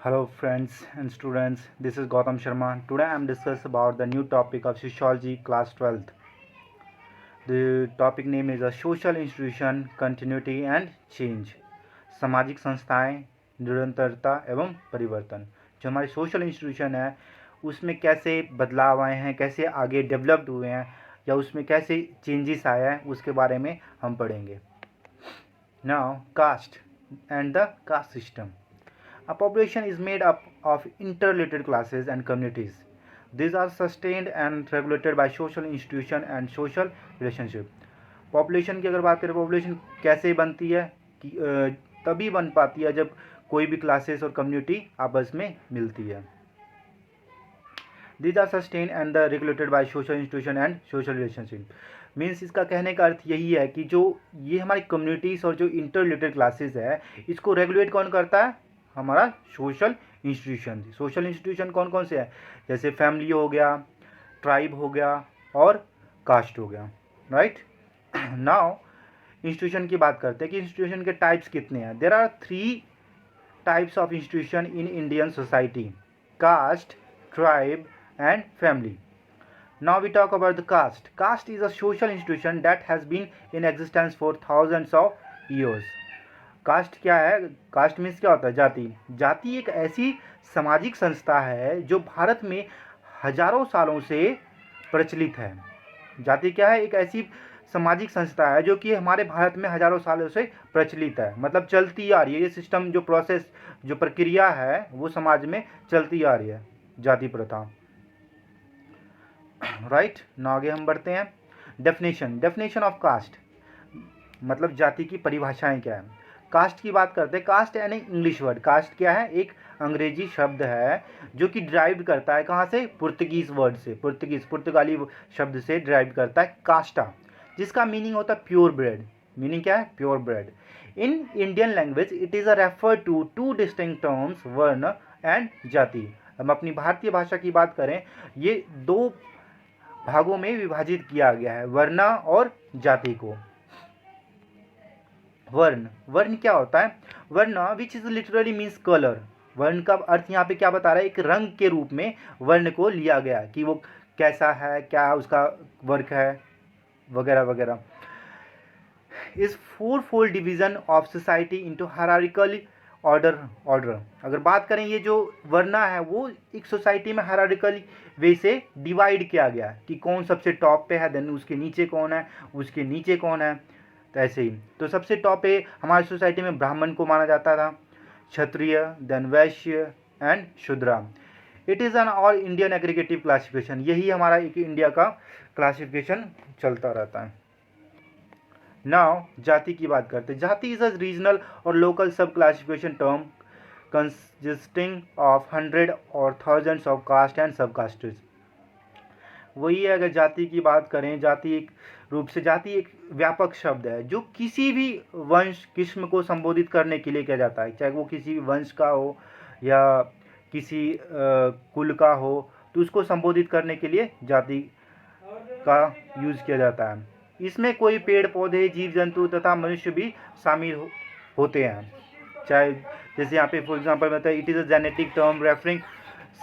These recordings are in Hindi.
Hello friends and students, this is Gautam Sharma. Today I am discuss about the new topic of sociology class 12th. The topic name is a social institution continuity and change. सामाजिक संस्थाएं, निरंतरता एवं परिवर्तन. जो हमारे सोशल इंस्टीट्यूशन है उसमें कैसे बदलाव आए हैं, कैसे आगे डेवलप्ड हुए हैं या उसमें कैसे चेंजेस आया है उसके बारे में हम पढ़ेंगे. Now caste and the caste system. A population is made up of interrelated classes and communities. These are sustained and regulated by social institution and social relationship. Population की अगर बात करें, population कैसे बनती है कि तभी बन पाती है जब कोई भी classes और community आपस में मिलती है. These are sustained and regulated by social institution and social relationship. Means इसका कहने का अर्थ यही है कि जो ये हमारी कम्युनिटीज़ और जो इंटररिलेटेड क्लासेस है इसको रेगुलेट कौन करता है? हमारा सोशल इंस्टीट्यूशन. सोशल इंस्टीट्यूशन कौन कौन से हैं? जैसे फैमिली हो गया, ट्राइब हो गया और कास्ट हो गया. राइट. नाउ इंस्टीट्यूशन की बात करते हैं कि इंस्टीट्यूशन के टाइप्स कितने हैं. There are 3 types of institution in Indian society: caste, tribe and family. Now we talk about the caste. Caste is a social institution that has been in existence for thousands of years. Caste क्या है? कास्ट मीन्स क्या होता है? जाति. जाति एक ऐसी सामाजिक संस्था है जो भारत में हजारों सालों से प्रचलित है. जाति क्या है? एक ऐसी सामाजिक संस्था है जो कि हमारे भारत में हजारों सालों से प्रचलित है, मतलब चलती आ रही है. ये सिस्टम, जो प्रोसेस, जो प्रक्रिया है वो समाज में चलती आ रही है, जाति प्रथा. राइट. ना आगे हम बढ़ते हैं. डेफिनेशन ऑफ कास्ट, मतलब जाति की परिभाषाएं क्या है. कास्ट की बात करते हैं. कास्ट यानी इंग्लिश वर्ड. कास्ट क्या है? एक अंग्रेजी शब्द है जो कि ड्राइव करता है कहाँ से? पुर्तगीज वर्ड से, पुर्तगाली शब्द से ड्राइव करता है कास्टा, जिसका मीनिंग होता है प्योर ब्रेड. मीनिंग क्या है? Pure breed. In Indian language it is a refer to 2 distinct terms, varna and jati. हम अपनी भारतीय भाषा की बात करें, ये 2 भागों में विभाजित किया गया है, वर्ण और जाति को. वर्ण क्या होता है? वर्ण which is literally means colour. वर्ण का अर्थ यहाँ पे क्या बता रहा है? एक रंग के रूप में वर्ण को लिया गया कि वो कैसा है, क्या उसका वर्क है, वगैरह वगैरह. Is 4-fold division of society into hierarchical order. अगर बात करें, ये जो वर्ण है वो एक सोसाइटी में हायरार्किकल वे से डिवाइड किया गया कि कौन सबसे टॉप पे है, देन उसके नीचे कौन है, उसके नीचे कौन है. तो ऐसे ही, तो सबसे टॉप पे हमारी सोसाइटी में ब्राह्मण को माना जाता था, Kshatriya, then Vaishya and Shudra. It is an all Indian aggregative classification. यही हमारा एक इंडिया का क्लासिफिकेशन चलता रहता है. नाउ जाति की बात करते हैं. जाति इज अ रीजनल और लोकल सब क्लासिफिकेशन टर्म कंसिस्टिंग ऑफ 100 और thousands ऑफ कास्ट एंड सब कास्टेज. वही है. अगर जाति की बात करें, जाति एक रूप से, जाति एक व्यापक शब्द है जो किसी भी वंश किस्म को संबोधित करने के लिए किया जाता है, चाहे वो किसी भी वंश का हो या किसी कुल का हो, तो उसको संबोधित करने के लिए जाति का यूज़ किया जाता है. इसमें कोई पेड़ पौधे, जीव जंतु तथा मनुष्य भी शामिल होते हैं. चाहे जैसे यहाँ पे फॉर एग्जांपल बताए, it is a genetic term referring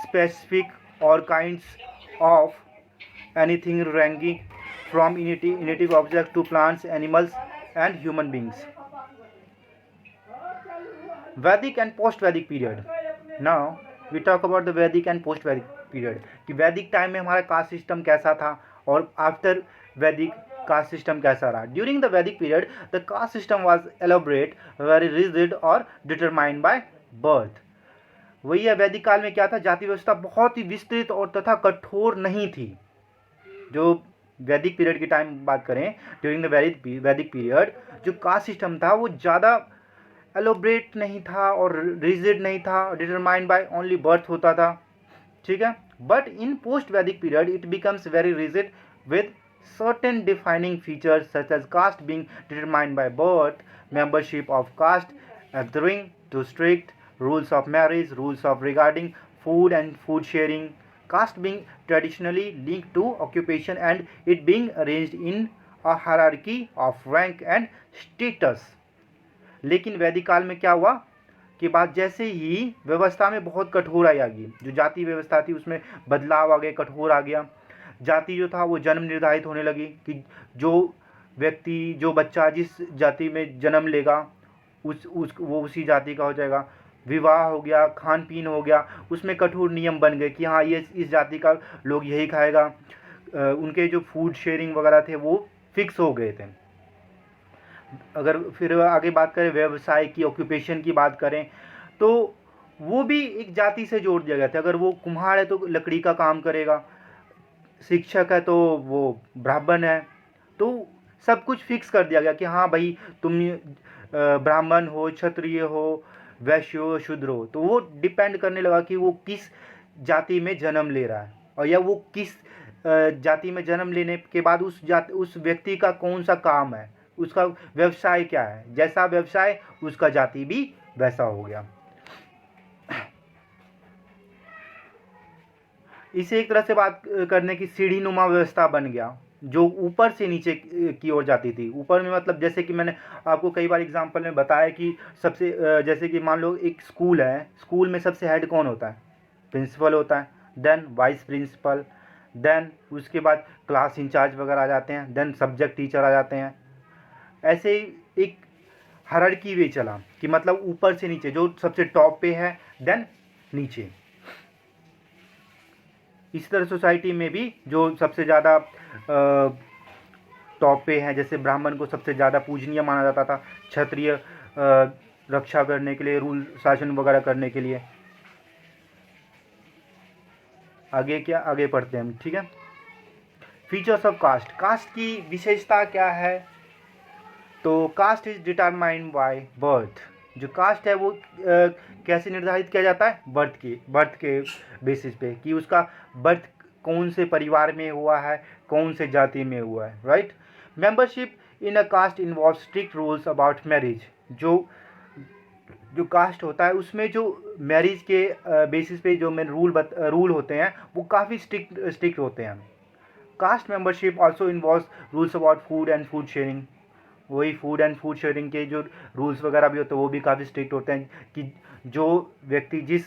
specific और kinds of anything ranging from inanimate objects to plants, animals and human beings. Vedic and post-Vedic period. Now we talk about the Vedic and post-Vedic period. कि वैदिक टाइम में हमारा कास्ट सिस्टम कैसा था और आफ्टर वैदिक कास्ट सिस्टम कैसा रहा. ड्यूरिंग द वैदिक period the caste system was elaborate, very rigid और डिटरमाइंड बाय बर्थ. वही है, वैदिक काल में क्या था? जाति व्यवस्था बहुत ही विस्तृत और तथा कठोर नहीं थी. जो वैदिक पीरियड की टाइम बात करें, ड्यूरिंग द वैदिक पीरियड जो कास्ट सिस्टम था वो ज़्यादा एलोबरेट नहीं था और रिजिड नहीं था, डिटरमाइंड बाय ओनली बर्थ होता था. ठीक है. बट इन पोस्ट वैदिक period it becomes very rigid with certain defining features such as caste being determined by birth, membership of caste adhering to strict rules of marriage, rules of regarding food and food sharing, caste being traditionally linked to occupation and it being arranged in a hierarchy of rank and status. लेकिन वैदिक काल में क्या हुआ के बाद जैसे ही व्यवस्था में बहुत कठोराई आ गई, जो जाति व्यवस्था थी उसमें बदलाव आ गए, कठोर आ गया। जाति जो था वो जन्म निर्धारित होने लगी कि जो व्यक्ति, जो बच्चा जिस जाति में जन्म लेगा उस वो उसी जाति का हो जाएगा। विवाह हो गया, खान पीन हो गया, उसमें कठोर नियम बन गए कि हाँ ये इस जाति का लोग यही खाएगा। उनके जो फूड शेयरिंग वगैरह थे वो फिक्स हो गए थे। अगर फिर आगे बात करें व्यवसाय की, ऑक्यूपेशन की बात करें, तो वो भी एक जाति से जोड़ दिया गया था। अगर वो कुम्हार है तो लकड़ी का काम करेगा, शिक्षक है तो वो ब्राह्मण है, तो सब कुछ फिक्स कर दिया गया कि हाँ भाई तुम ब्राह्मण हो, क्षत्रिय हो, वैश्य हो, शूद्र हो। तो वो डिपेंड करने लगा कि वो किस जाति में जन्म ले रहा है, और या वो किस जाति में जन्म लेने के बाद उस व्यक्ति का कौन सा काम है, उसका व्यवसाय क्या है। जैसा व्यवसाय उसका जाति भी वैसा हो गया। इसे एक तरह से बात करने की सीढ़ी नुमा व्यवस्था बन गया, जो ऊपर से नीचे की ओर जाती थी। ऊपर में मतलब जैसे कि मैंने आपको कई बार एग्जांपल में बताया कि सबसे जैसे कि मान लो एक स्कूल है, स्कूल में सबसे हेड कौन होता है? प्रिंसिपल होता है, देन वाइस प्रिंसिपल, देन उसके बाद क्लास इंचार्ज वगैरह आ जाते हैं, देन सब्जेक्ट टीचर आ जाते हैं। ऐसे एक हायरार्की वे चला कि मतलब ऊपर से नीचे, जो सबसे टॉप पे है देन नीचे। इसी तरह सोसाइटी में भी जो सबसे ज़्यादा टॉप पे हैं, जैसे ब्राह्मण को सबसे ज़्यादा पूजनीय माना जाता था, क्षत्रिय रक्षा करने के लिए, रूल शासन वगैरह करने के लिए। आगे पढ़ते हैं हम, ठीक है। Features of cast. कास्ट की विशेषता क्या है? तो caste is determined by birth. जो कास्ट है वो कैसे निर्धारित किया जाता है? बर्थ के बेसिस पे, कि उसका बर्थ कौन से परिवार में हुआ है, कौन से जाति में हुआ है, right. Membership in a caste involve strict rules about marriage. जो कास्ट होता है उसमें जो मैरिज के बेसिस पे जो मेन रूल होते हैं वो काफ़ी स्ट्रिक्ट होते हैं। Caste membership also involve rules about food and food sharing. वही फूड एंड फूड शेयरिंग के जो रूल्स वगैरह भी होते हैं वो भी काफ़ी स्ट्रिक्ट होते हैं कि जो व्यक्ति जिस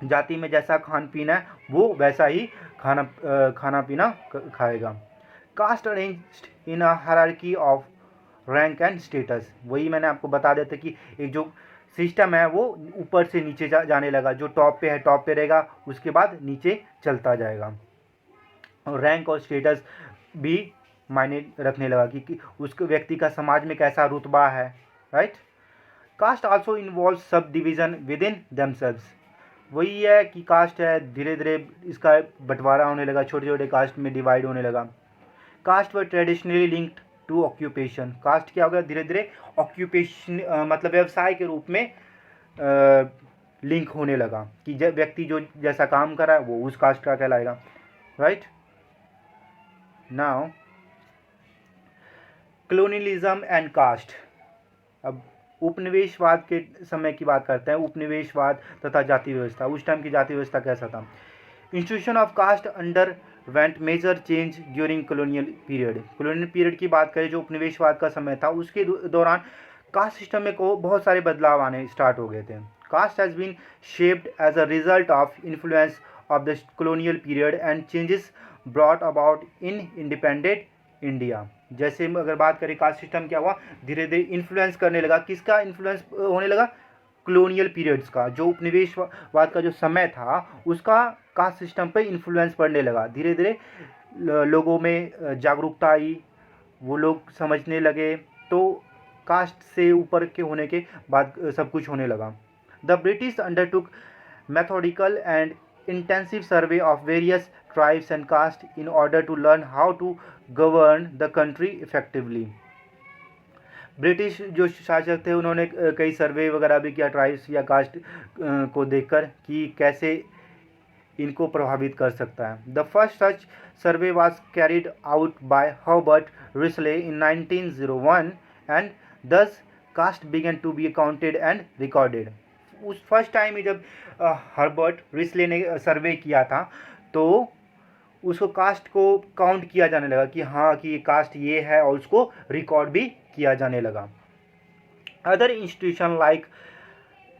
जाति में जैसा खान पीना है वो वैसा ही खाना पीना खाएगा। Caste arranged in a hierarchy of rank and status. वही मैंने आपको बता देता कि एक जो सिस्टम है वो ऊपर से नीचे जाने लगा। जो टॉप पे है टॉप पे रहेगा, उसके बाद नीचे चलता जाएगा। और रैंक और स्टेटस भी मायने रखने लगा कि उस व्यक्ति का समाज में कैसा रुतबा है, right. Caste also involve subdivision within themselves. वही है कि कास्ट है, धीरे धीरे इसका बंटवारा होने लगा, छोटे छोटे कास्ट में डिवाइड होने लगा। Caste were traditionally linked to occupation. Caste क्या हो गया? धीरे धीरे ऑक्यूपेशन मतलब व्यवसाय के रूप में लिंक होने लगा कि व्यक्ति जो जैसा काम कर रहा है वो उस कास्ट का कहलाएगा, right. Now colonialism and caste. अब उपनिवेशवाद के समय की बात करते हैं। उपनिवेशवाद तथा जाति व्यवस्था। उस टाइम की जाति व्यवस्था कैसा था? Institution of caste underwent major change during colonial period. Colonial period की बात करें जो उपनिवेशवाद का समय था, उसके दौरान कास्ट सिस्टम में को बहुत सारे बदलाव आने स्टार्ट हो गए थे। Caste has been shaped as a result of influence of the colonial period and changes brought about in independent India. जैसे अगर बात करें कास्ट सिस्टम क्या हुआ, धीरे धीरे इन्फ्लुएंस करने लगा। किसका इन्फ्लुएंस होने लगा? कॉलोनियल पीरियड्स का। जो उपनिवेशवाद का जो समय था उसका कास्ट सिस्टम पे इन्फ्लुएंस पड़ने लगा। धीरे धीरे लोगों में जागरूकता आई, वो लोग समझने लगे, तो कास्ट से ऊपर के होने के बाद सब कुछ होने लगा। The British undertook methodical and intensive survey of various tribes and castes in order to learn how to govern the country effectively. British जो शासक थे उन्होंने कई सर्वे वगैरह भी किया ट्राइब्स या कास्ट को देखकर कि कैसे इनको प्रभावित कर सकता है। The first such survey was carried out by Herbert Risley in 1901 and this caste began to be counted and recorded. उस फर्स्ट टाइम जब हर्बर्ट रिस्ले ने सर्वे किया था तो उसको कास्ट को काउंट किया जाने लगा कि हाँ कि कास्ट ये है, और उसको रिकॉर्ड भी किया जाने लगा। Other institution like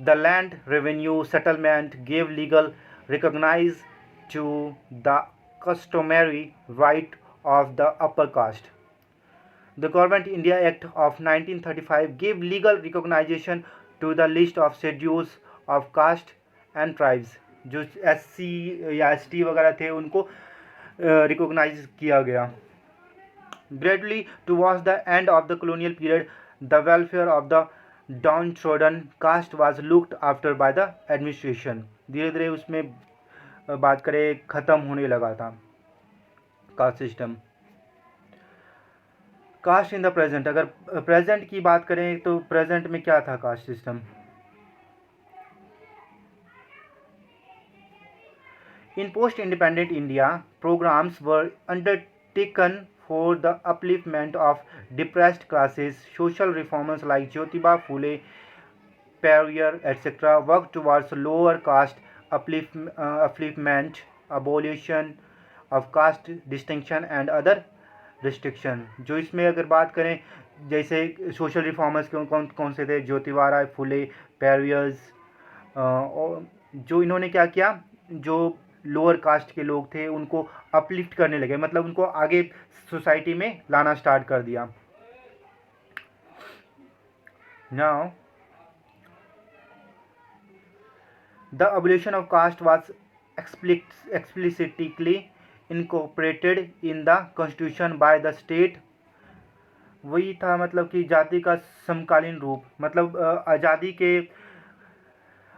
The land revenue settlement gave legal recognize to the customary right of the upper caste. The Government India Act of 1935 gave legal recognition to the list of schedules of caste and tribes. जो SC या ST वगैरह थे उनको रिकॉग्नाइज किया गया. Gradually towards the end of the colonial period, the welfare of the downtrodden caste was looked after by the administration. धीरे धीरे उसमें बात करें ख़त्म होने लगा था caste system. Caste in the present, अगर प्रेजेंट की बात करें तो प्रेजेंट में क्या था caste system. In post independent India programmes were undertaken for the upliftment of depressed classes. Social reformers like Jyotiba Phule, Periyar, etc. worked towards lower caste upliftment, abolition of caste distinction and other restriction. जो इसमें अगर बात करें जैसे सोशल रिफॉर्मर्स कौन कौन से थे, ज्योतिबा राय फुले, पेरियर्स, जो इन्होंने क्या किया, जो लोअर कास्ट के लोग थे उनको अपलिफ्ट करने लगे, मतलब उनको आगे सोसाइटी में लाना स्टार्ट कर दिया. Now the abolition of caste was explicitly incorporated in the constitution by the state. वही था मतलब कि जाति का समकालीन रूप, मतलब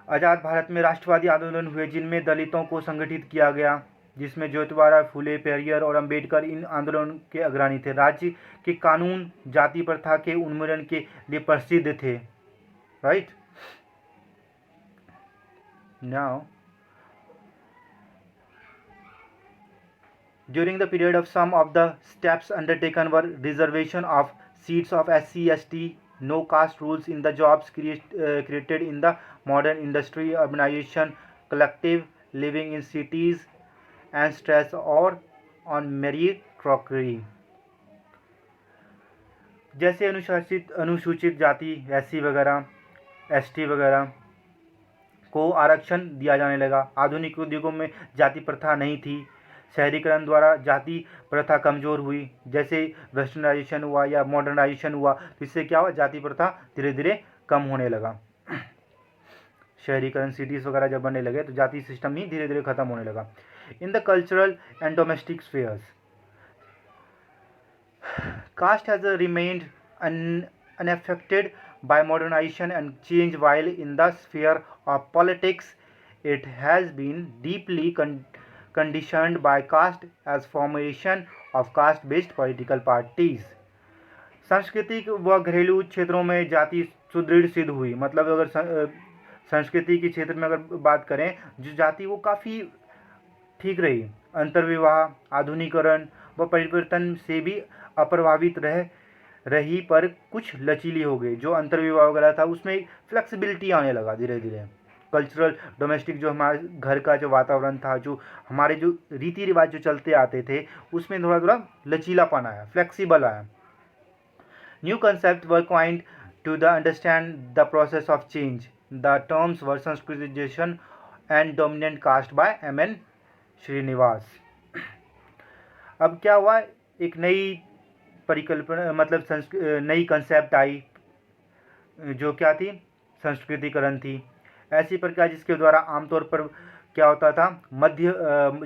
आज़ाद भारत में राष्ट्रवादी आंदोलन हुए जिनमें दलितों को संगठित किया गया, जिसमें ज्योतिबा राय फुले, पेरियर और अंबेडकर इन आंदोलन के अग्रणी थे. राज्य के कानून जाति प्रथा के उन्मूलन के लिए प्रसिद्ध थे. Right. Now during the period of some of the steps undertaken were reservation of seats of SC ST, no caste rules in the jobs created in the modern industry, urbanization, collective living in cities and stress or on meritocracy. जैसे अनुसूचित जाति SC वगैरह ST वगैरह को आरक्षण दिया जाने लगा. आधुनिक उद्योगों में जाति प्रथा नहीं थी. शहरीकरण द्वारा जाति प्रथा कमज़ोर हुई. जैसे वेस्टर्नाइजेशन हुआ या मॉडर्नाइजेशन हुआ तो इससे क्या हुआ, जाति प्रथा धीरे धीरे कम होने लगा. शहरीकरण सिटीज़ वगैरह जब बनने लगे तो जाति सिस्टम ही धीरे धीरे ख़त्म होने लगा. In the cultural and domestic spheres, caste has remained unaffected by modernization and change, while in the sphere of politics it has been deeply conditioned by caste as formation of caste-based political parties. सांस्कृतिक व घरेलू क्षेत्रों में जाति सुदृढ़ सिद्ध हुई. मतलब अगर संस्कृति के क्षेत्र में अगर बात करें जो जाति वो काफ़ी ठीक रही. अंतर्विवाह, आधुनिकीकरण व परिवर्तन से भी अप्रभावित रही पर कुछ लचीली हो गई. जो अंतर्विवाह वगैरह था उसमें फ्लेक्सिबिलिटी आने लगा धीरे धीरे. कल्चरल डोमेस्टिक जो हमारे घर का जो वातावरण था, जो हमारे जो रीति रिवाज जो चलते आते थे उसमें थोड़ा थोड़ा लचीलापन आया, फ्लेक्सिबल आया. New concept were coined to the understand the process of change. The terms were Sanskritization and dominant caste by M.N. Srinivas. अब क्या हुआ, एक नई परिकल्पना मतलब नई कंसेप्ट आई जो क्या थी, संस्कृतिकरण थी. ऐसी प्रक्रिया जिसके द्वारा आमतौर पर क्या होता था, मध्य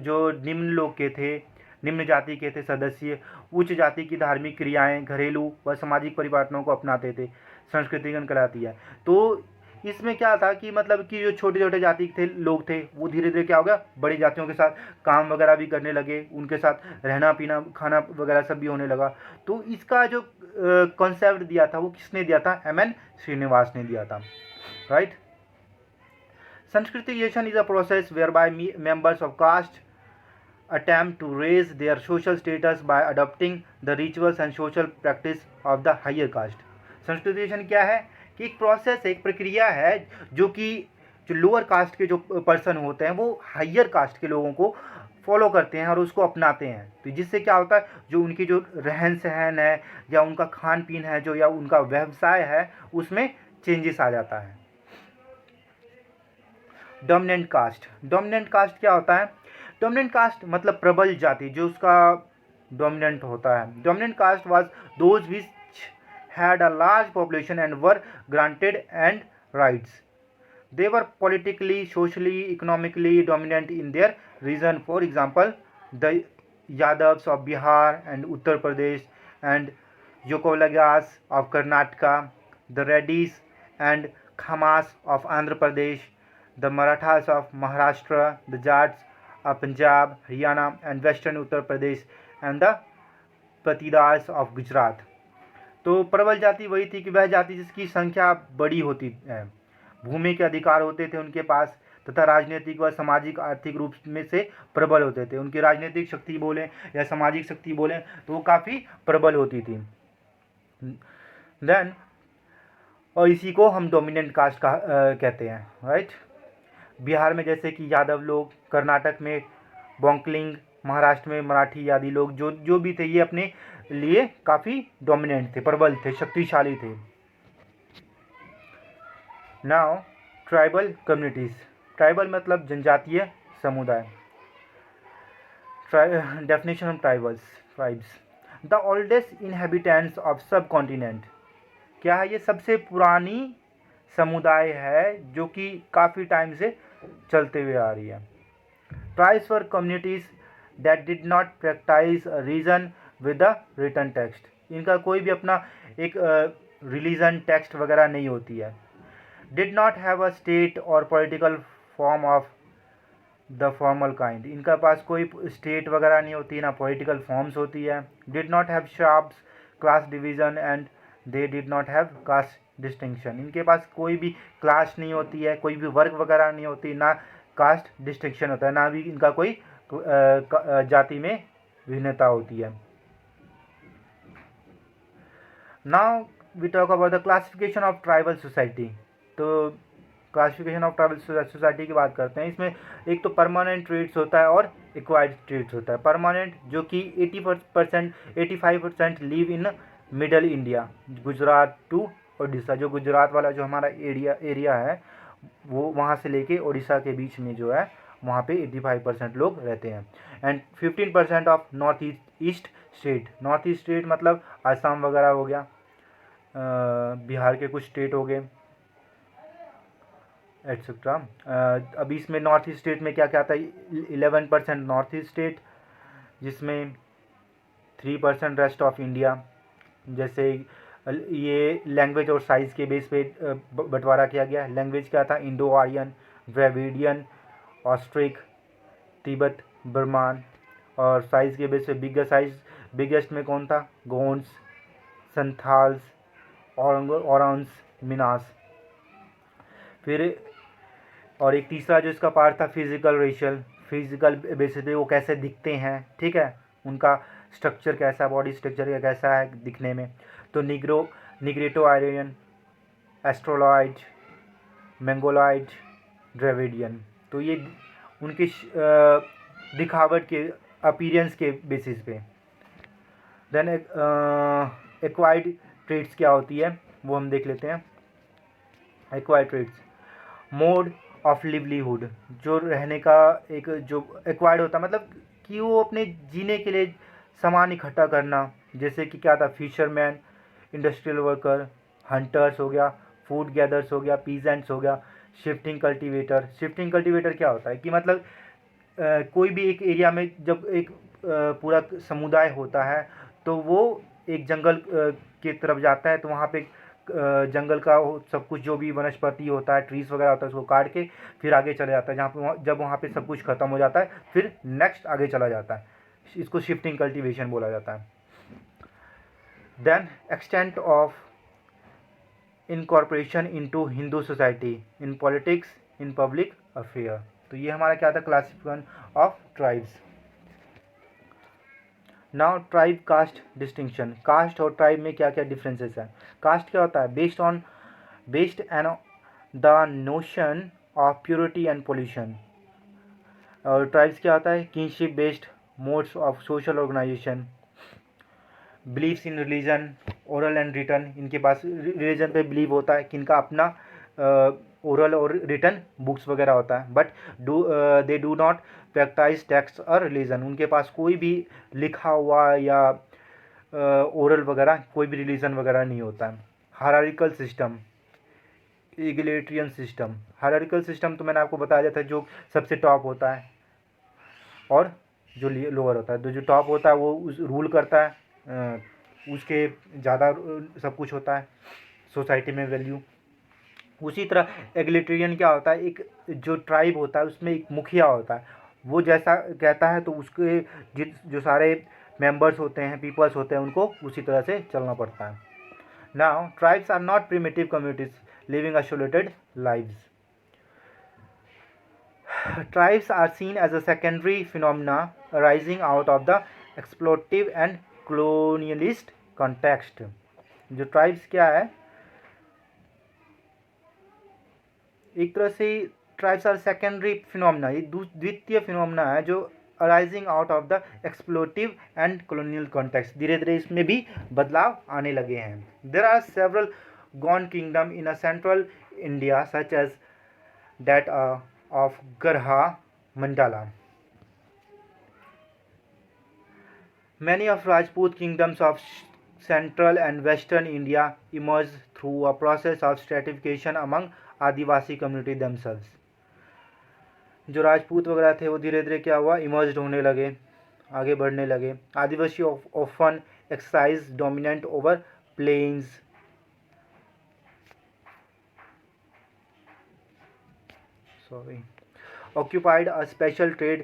जो निम्न लोग के थे, निम्न जाति के थे सदस्य, उच्च जाति की धार्मिक क्रियाएं, घरेलू व सामाजिक परिवर्तनों को अपनाते थे. संस्कृतिकरण कराती है. तो इसमें क्या था कि मतलब कि जो छोटे छोटे जाति के लोग थे वो धीरे धीरे क्या हो गया, बड़ी जातियों के साथ काम वगैरह भी करने लगे, उनके साथ रहना पीना खाना वगैरह सब भी होने लगा. तो इसका जो कॉन्सेप्ट दिया था वो किसने दिया था, M.N. श्रीनिवास ने दिया था. Right. Sanskritization is a process whereby members of caste attempt to raise their social status by adopting the rituals and social practice of the higher caste. Sanskritization क्या है कि एक प्रोसेस है, एक प्रक्रिया है जो कि जो लोअर कास्ट के जो पर्सन होते हैं वो हायर कास्ट के लोगों को फॉलो करते हैं और उसको अपनाते हैं. तो जिससे क्या होता है, जो उनकी जो रहन सहन है या उनका खान पीन है जो या उनका व्यवसाय है उसमें चेंजेस आ जाता है. डोमिनेंट कास्ट क्या होता है? डोमिनेंट कास्ट मतलब प्रबल जाति, जो उसका डोमिनेंट होता है। Dominant caste was those which had a large population and were granted and rights. They were politically, socially, economically dominant in their region. For example, the Yadavs of Bihar and Uttar Pradesh, and Yokovlagas of Karnataka, the Reddys and Khamas of Andhra Pradesh, the Marathas of Maharashtra, the Jats of Punjab, Haryana, and Western Uttar Pradesh, and the Patidars of Gujarat. तो प्रबल जाति वही थी कि वह जाति जिसकी संख्या बड़ी होती है, भूमि के अधिकार होते थे उनके पास, तथा राजनीतिक व सामाजिक आर्थिक रूप में से प्रबल होते थे। उनकी राजनीतिक शक्ति बोलें या सामाजिक शक्ति बोलें तो वो काफ़ी प्रबल होती थी। देन और इसी को हम डोमिनेंट कास्ट का कहते हैं, राइट। बिहार में जैसे कि यादव लोग, कर्नाटक में बोंकलिंग, महाराष्ट्र में मराठी आदि लोग जो भी थे ये अपने लिए काफ़ी डोमिनेंट थे, प्रबल थे, शक्तिशाली थे। Now tribal communities. ट्राइबल मतलब जनजातीय समुदाय। Definition of tribes. The oldest inhabitants of सब कॉन्टिनेंट। क्या है ये? सबसे पुरानी समुदाय है जो कि काफ़ी टाइम से चलते हुए आ रही है। Tribes were communities that did not practise religion with the written text. इनका कोई भी अपना एक रिलीजन टेक्स्ट वगैरह नहीं होती है। Did not have a state और political form of the formal kind. इनका पास कोई स्टेट वगैरह नहीं होती, ना पॉलिटिकल फॉर्म्स होती है। Did not have sharps class division and they did not have caste distinction. इनके पास कोई भी क्लास नहीं होती है, कोई भी वर्ग वगैरह नहीं होती, ना कास्ट डिस्टिंक्शन होता है, ना भी इनका कोई जाति में भिन्नता होती है। Now we talk about the classification of tribal society. तो क्लासिफिकेशन ऑफ ट्राइबल सोसाइटी की बात करते हैं। इसमें एक तो परमानेंट ट्रेड्स होता है और एक्वायर्ड ट्रेड्स होता है। परमानेंट जो कि 85% live in middle India, Gujarat to Orissa. जो गुजरात वाला जो हमारा एरिया है वो वहाँ से लेके उड़ीसा के बीच में जो है वहाँ पे 85% लोग रहते हैं। And 15% of north east state. North east state मतलब आसाम वगैरह हो गया, बिहार के कुछ स्टेट हो गए, एट्सेट्रा। अभी इसमें नॉर्थ ईस्ट स्टेट में क्या क्या आता है? 11% नॉर्थ ईस्ट स्टेट, जिसमें 3% रेस्ट ऑफ इंडिया। जैसे ये लैंग्वेज और साइज़ के बेस पे बंटवारा किया गया है। लैंग्वेज क्या था? Indo Aryan, Dravidian, Austric, Tibeto Burman. और साइज़ के बेस पे बिगेस्ट में कौन था? गोंड्स, संथाल्स, औरंस, मिनास। फिर और एक तीसरा जो इसका पार्ट था फिजिकल बेसिस पे वो कैसे दिखते हैं, ठीक है, उनका स्ट्रक्चर कैसा, बॉडी स्ट्रक्चर कैसा है दिखने में। तो निग्रेटो आर्यन, एस्ट्रोलॉइड, मंगोलॉइड, द्रविडियन। तो ये उनके दिखावट के अपीयरेंस के बेसिस पे। देन एक्वायर्ड ट्रेड्स क्या होती है वो हम देख लेते हैं। Acquired traits mode of livelihood, जो रहने का एक जो एक्वायर्ड होता है, मतलब कि वो अपने जीने के लिए सामान इकट्ठा करना। जैसे कि क्या था? फिशरमैन, इंडस्ट्रियल वर्कर, हंटर्स हो गया, फूड गैदर्स हो गया, पीजेंट्स हो गया, शिफ्टिंग कल्टीवेटर। शिफ्टिंग कल्टीवेटर क्या होता है कि मतलब कोई भी एक एरिया में जब एक पूरा समुदाय होता है तो वो एक जंगल की तरफ जाता है, तो वहाँ पे जंगल का सब कुछ जो भी वनस्पति होता है, ट्रीज वगैरह होता है, उसको काट के फिर आगे चले जाता है। जहाँ पे जब वहाँ पे सब कुछ खत्म हो जाता है फिर नेक्स्ट आगे चला जाता है। इसको शिफ्टिंग कल्टीवेशन बोला जाता है। Then extent of incorporation into Hindu society in politics in public affair. तो ये हमारा क्या था? Classification of tribes. Now tribe caste distinction. Caste और ट्राइब में क्या क्या डिफरेंसेस हैं? कास्ट क्या होता है? Based on the notion of purity and pollution. और ट्राइब्स क्या होता है? Kinship based modes of social organisation, believes in religion, oral and written. इनके पास रिलीजन पे बिलीव होता है कि इनका अपना ओरल और रिटन बुक्स वगैरह होता है, but they do not practice text और रिलीजन। उनके पास कोई भी लिखा हुआ या ओरल वगैरह कोई भी रिलीजन वगैरह नहीं होता है। Hierarchical system, egalitarian system. Hierarchical system तो मैंने आपको बताया जाता है जो सबसे टॉप होता है और जो लोअर होता है। तो जो टॉप होता है वो उस रूल करता है, उसके ज़्यादा सब कुछ होता है सोसाइटी में वैल्यू। उसी तरह एग्लिटेरियन क्या होता है, एक जो ट्राइब होता है उसमें एक मुखिया होता है, वो जैसा कहता है तो उसके जो सारे मेंबर्स होते हैं, पीपल्स होते हैं, उनको उसी तरह से चलना पड़ता है। Now tribes are not primitive communities living isolated lives. Tribes are seen as a secondary phenomena arising out of the exploitative and colonialist context. जो ट्राइब्स क्या है, एक तरह से ट्राइब्स आर सेकेंडरी फिनोमिना, ये द्वितीय फिनोमिना है जो arising out of the exploitative and colonial context. धीरे धीरे इसमें भी बदलाव आने लगे हैं। There are several Gond kingdom in a central India such as that of Garha Mandala. Many of Rajput kingdoms of central and western India emerged through a process of stratification among Adivasi community themselves. जो राजपूत वगैरह थे वो धीरे धीरे क्या हुआ, इमर्ज होने लगे, आगे बढ़ने लगे। Adivasi often exercise dominant over plains, occupied a special trade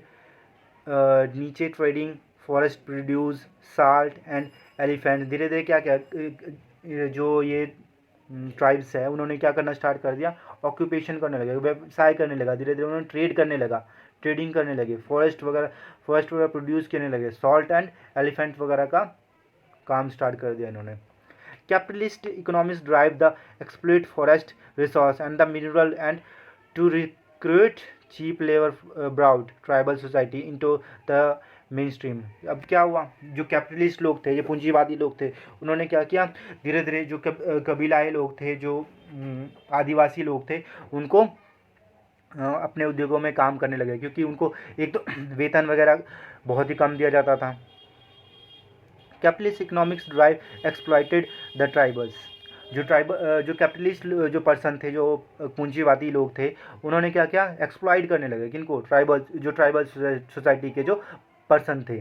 नीचे trading, forest produce, salt and elephant. धीरे धीरे क्या क्या जो ये ट्राइब्स है उन्होंने क्या करना स्टार्ट कर दिया, ऑक्यूपेशन करने लगे, व्यवसाय करने लगा। धीरे धीरे उन्होंने ट्रेड करने लगा, ट्रेडिंग करने लगे, फॉरेस्ट वगैरह प्रोड्यूस करने लगे, सॉल्ट एंड एलिफेंट वगैरह का काम स्टार्ट कर दिया इन्होंने। Capitalist economics drive the exploit forest resource and the mineral and to recruit cheap labour brought tribal society into the mainstream. अब क्या हुआ, जो कैपिटलिस्ट लोग थे, ये पूंजीवादी लोग थे, उन्होंने क्या किया, धीरे धीरे जो कबीलाई लोग थे, जो आदिवासी लोग थे, उनको अपने उद्योगों में काम करने लगे, क्योंकि उनको एक तो वेतन वगैरह बहुत ही कम दिया जाता था। Capitalist economics drive exploited the tribals. जो कैपिटलिस्ट जो पर्सन थे, जो पूंजीवादी लोग थे, उन्होंने क्या किया, एक्सप्लॉइट करने लगे किनको, ट्राइबल सोसाइटी के जो पर्सन थे।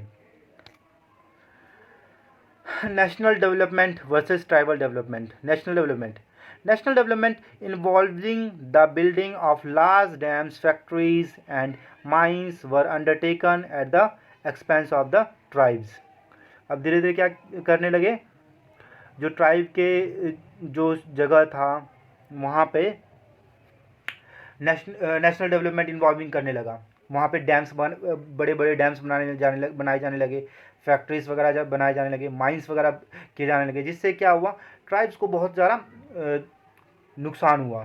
National development versus tribal development. National development involving the building of large dams, factories and mines were undertaken at the expense of the tribes. अब धीरे धीरे क्या करने लगे, जो ट्राइब के जो जगह था वहाँ पे नेशनल डेवलपमेंट इन्वॉल्विंग करने लगा। वहाँ पे डैम्स बड़े बड़े डैम्स बनाए जाने लगे, फैक्ट्रीज वगैरह जब बनाए जाने लगे, माइंस वगैरह किए जाने लगे, जिससे क्या हुआ, ट्राइब्स को बहुत ज़्यादा नुकसान हुआ।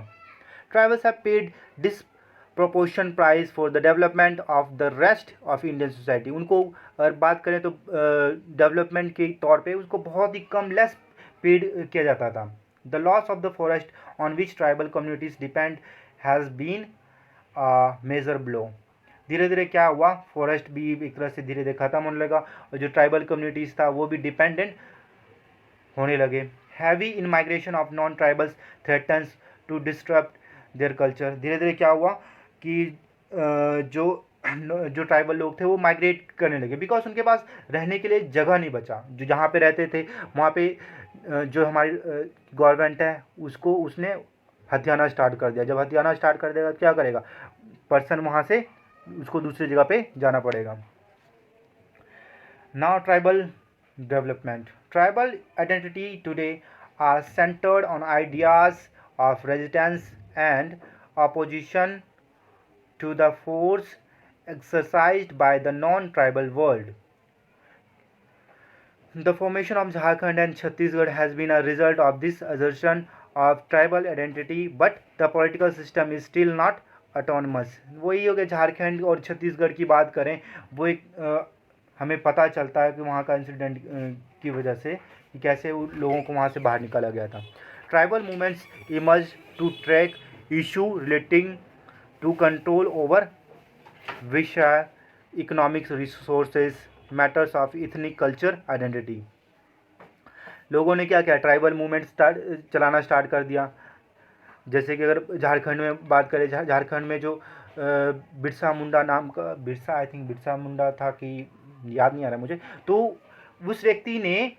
Tribals have paid disproportion price for the development of the rest of Indian society. उनको अगर बात करें तो डेवलपमेंट के तौर पे उसको बहुत ही कम लेस पेड किया जाता था। The loss of the forest on which tribal communities depend has been major blow. धीरे धीरे क्या हुआ, फॉरेस्ट भी एक तरह से धीरे धीरे ख़त्म होने लगा और जो ट्राइबल कम्युनिटीज़ था वो भी डिपेंडेंट होने लगे। Heavy in migration of non tribals threatens to disturb their culture. धीरे धीरे क्या हुआ कि जो ट्राइबल लोग थे वो माइग्रेट करने लगे, बिकॉज उनके पास रहने के लिए जगह नहीं बचा। जो जहाँ पे रहते थे वहाँ पे जो हमारी गवर्नमेंट है उसने हथियाना स्टार्ट कर दिया। जब हथियाना स्टार्ट कर देगा क्या करेगा, पर्सन वहाँ से उसको दूसरी जगह पे जाना पड़ेगा। Now tribal development. Tribal identity today are centred on ideas of resistance and opposition to the force exercised by the non-tribal world. The formation of Jharkhand and Chhattisgarh has been a result of this assertion of tribal identity, but the political system is still not autonomous. वही हो गया, झारखंड और छत्तीसगढ़ की बात करें, वो एक हमें पता चलता है कि वहाँ का इंसिडेंट की वजह से कि कैसे लोगों को वहाँ से बाहर निकाला गया था। Tribal movements emerge to track issue relating to control over विषय, economics resources, matters of ethnic culture identity. लोगों ने क्या किया, ट्राइबल मूवमेंट चलाना स्टार्ट कर दिया। जैसे कि अगर झारखंड में बात करें, झारखंड में जो बिरसा मुंडा नाम का, बिरसा आई थिंक बिरसा मुंडा था कि याद नहीं आ रहा मुझे, तो उस व्यक्ति ने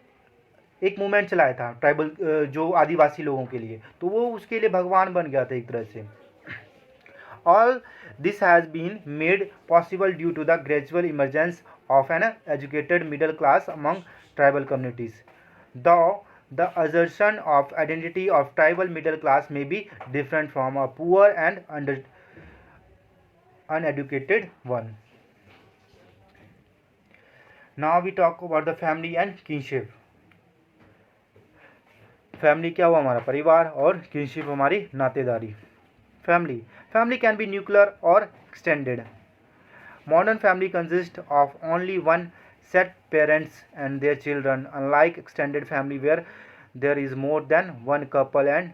एक मूवमेंट चलाया था ट्राइबल जो आदिवासी लोगों के लिए, तो वो उसके लिए भगवान बन गया था एक तरह से। All this has been made possible due to the gradual emergence of an educated middle class among tribal communities. The assertion of identity of tribal middle class may be different from a poor and uneducated one. Now we talk about the family and kinship. Family क्या हुआ, हमारा परिवार, और किनशिप हमारी नातेदारी। फैमिली कैन बी न्यूक्लियर और extended. Modern family consist of only one set parents and their children, unlike extended family where there is more than one couple and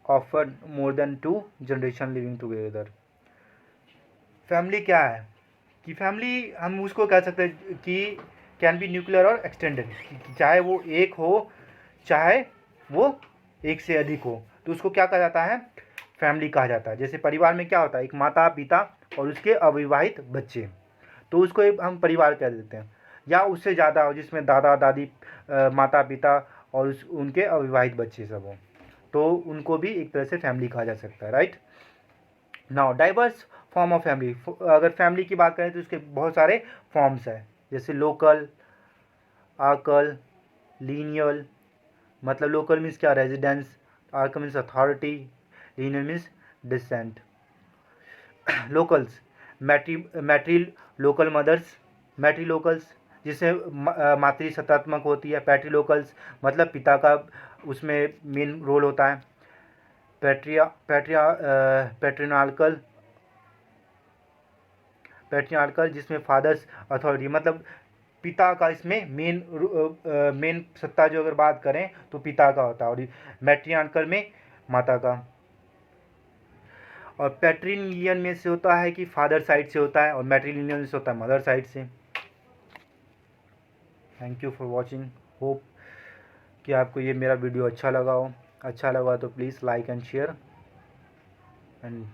often more than two generation living together. Family क्या है कि फैमिली हम उसको कह सकते हैं कि कैन बी न्यूक्लियर और एक्सटेंडेड, चाहे वो एक हो चाहे वो एक से अधिक हो, तो उसको क्या कहा जाता है, फैमिली कहा जाता है। जैसे परिवार में क्या होता है, एक माता पिता और उसके अविवाहित बच्चे, तो उसको हम परिवार कह देते हैं। या उससे ज़्यादा हो जिसमें दादा दादी, माता पिता और उनके अविवाहित बच्चे सब हों, तो उनको भी एक तरह से फैमिली कहा जा सकता है, right. Now diverse form of family. अगर फैमिली की बात करें तो उसके बहुत सारे फॉर्म्स हैं, जैसे लोकल, आर्कल, लीनियल। मतलब लोकल मीन्स क्या, residence, archal means authority, lineal means descent. Locals, matrilocal mothers, matrilocals जिससे मातृ सत्तात्मक होती है। पैट्री लोकल्स मतलब पिता का उसमें मेन रोल होता है। पैट्रियार्कल जिसमें फादर्स अथॉरिटी, मतलब पिता का इसमें मेन सत्ता जो अगर बात करें तो पिता का होता है, और मैट्रियार्कल में माता का। और पैट्रिलिनियन में से होता है कि फादर साइड से होता है, और मैट्रिलिनियन से होता है मदर साइड से। Thank you for watching. Hope कि आपको ये मेरा वीडियो अच्छा लगा हो। अच्छा लगा तो please like and share and